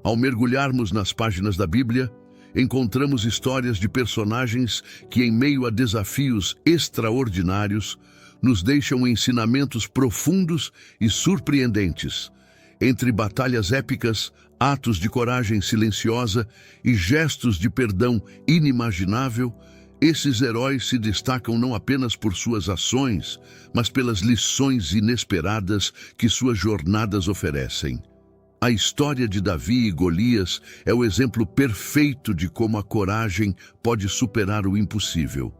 Ao mergulharmos nas páginas da Bíblia, encontramos histórias de personagens que, em meio a desafios extraordinários, nos deixam ensinamentos profundos e surpreendentes. Entre batalhas épicas, atos de coragem silenciosa e gestos de perdão inimaginável, esses heróis se destacam não apenas por suas ações, mas pelas lições inesperadas que suas jornadas oferecem. A história de Davi e Golias é o exemplo perfeito de como a coragem pode superar o impossível.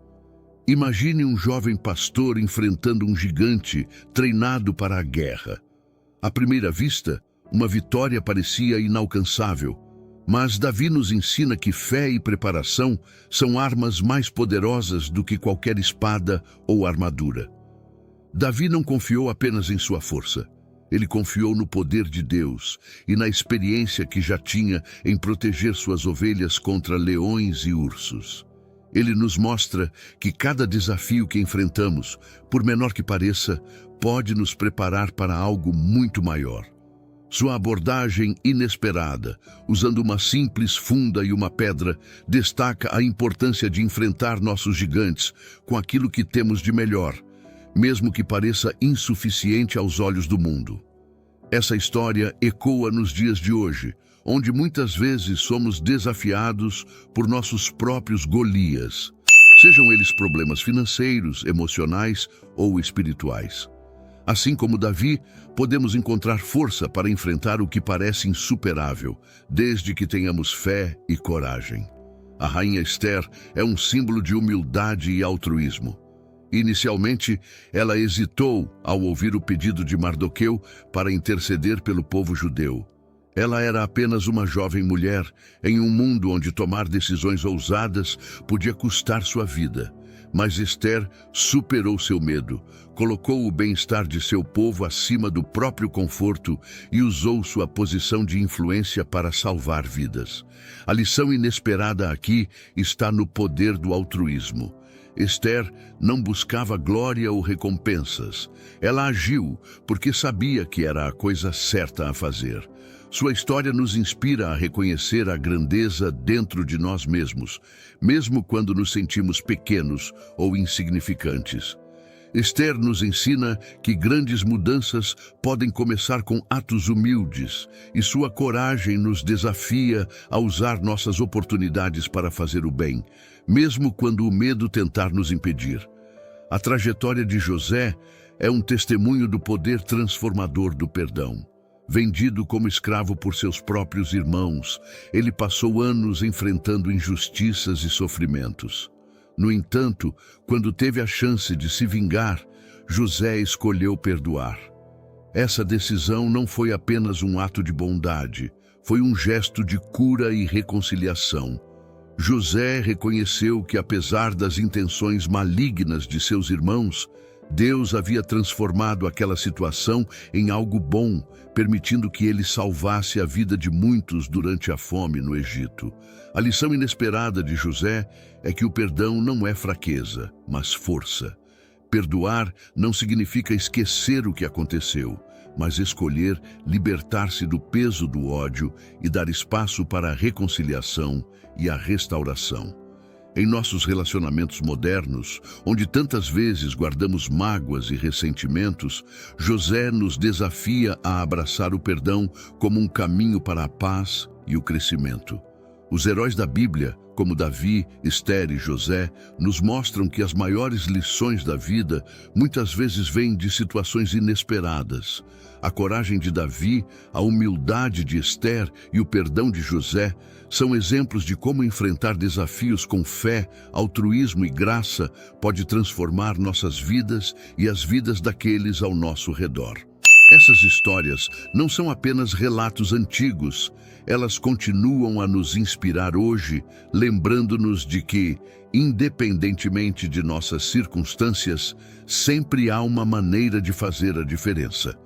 Imagine um jovem pastor enfrentando um gigante treinado para a guerra. À primeira vista, uma vitória parecia inalcançável, mas Davi nos ensina que fé e preparação são armas mais poderosas do que qualquer espada ou armadura. Davi não confiou apenas em sua força. Ele confiou no poder de Deus e na experiência que já tinha em proteger suas ovelhas contra leões e ursos. Ele nos mostra que cada desafio que enfrentamos, por menor que pareça, pode nos preparar para algo muito maior. Sua abordagem inesperada, usando uma simples funda e uma pedra, destaca a importância de enfrentar nossos gigantes com aquilo que temos de melhor, mesmo que pareça insuficiente aos olhos do mundo. Essa história ecoa nos dias de hoje, onde muitas vezes somos desafiados por nossos próprios Golias, sejam eles problemas financeiros, emocionais ou espirituais. Assim como Davi, podemos encontrar força para enfrentar o que parece insuperável, desde que tenhamos fé e coragem. A rainha Esther é um símbolo de humildade e altruísmo. Inicialmente, ela hesitou ao ouvir o pedido de Mardoqueu para interceder pelo povo judeu. Ela era apenas uma jovem mulher em um mundo onde tomar decisões ousadas podia custar sua vida. Mas Esther superou seu medo, colocou o bem-estar de seu povo acima do próprio conforto e usou sua posição de influência para salvar vidas. A lição inesperada aqui está no poder do altruísmo. Esther não buscava glória ou recompensas. Ela agiu porque sabia que era a coisa certa a fazer. Sua história nos inspira a reconhecer a grandeza dentro de nós mesmos, mesmo quando nos sentimos pequenos ou insignificantes. Esther nos ensina que grandes mudanças podem começar com atos humildes, e sua coragem nos desafia a usar nossas oportunidades para fazer o bem, mesmo quando o medo tentar nos impedir. A trajetória de José é um testemunho do poder transformador do perdão. Vendido como escravo por seus próprios irmãos, ele passou anos enfrentando injustiças e sofrimentos. No entanto, quando teve a chance de se vingar, José escolheu perdoar. Essa decisão não foi apenas um ato de bondade, foi um gesto de cura e reconciliação. José reconheceu que, apesar das intenções malignas de seus irmãos, Deus havia transformado aquela situação em algo bom, permitindo que ele salvasse a vida de muitos durante a fome no Egito. A lição inesperada de José é que o perdão não é fraqueza, mas força. Perdoar não significa esquecer o que aconteceu, mas escolher libertar-se do peso do ódio e dar espaço para a reconciliação e a restauração. Em nossos relacionamentos modernos, onde tantas vezes guardamos mágoas e ressentimentos, José nos desafia a abraçar o perdão como um caminho para a paz e o crescimento. Os heróis da Bíblia, como Davi, Esther e José, nos mostram que as maiores lições da vida muitas vezes vêm de situações inesperadas. A coragem de Davi, a humildade de Esther e o perdão de José são exemplos de como enfrentar desafios com fé, altruísmo e graça pode transformar nossas vidas e as vidas daqueles ao nosso redor. Essas histórias não são apenas relatos antigos, elas continuam a nos inspirar hoje, lembrando-nos de que, independentemente de nossas circunstâncias, sempre há uma maneira de fazer a diferença.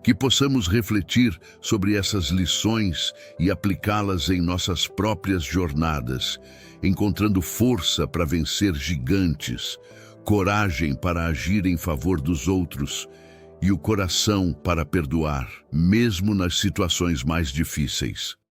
Que possamos refletir sobre essas lições e aplicá-las em nossas próprias jornadas, encontrando força para vencer gigantes, coragem para agir em favor dos outros e o coração para perdoar, mesmo nas situações mais difíceis.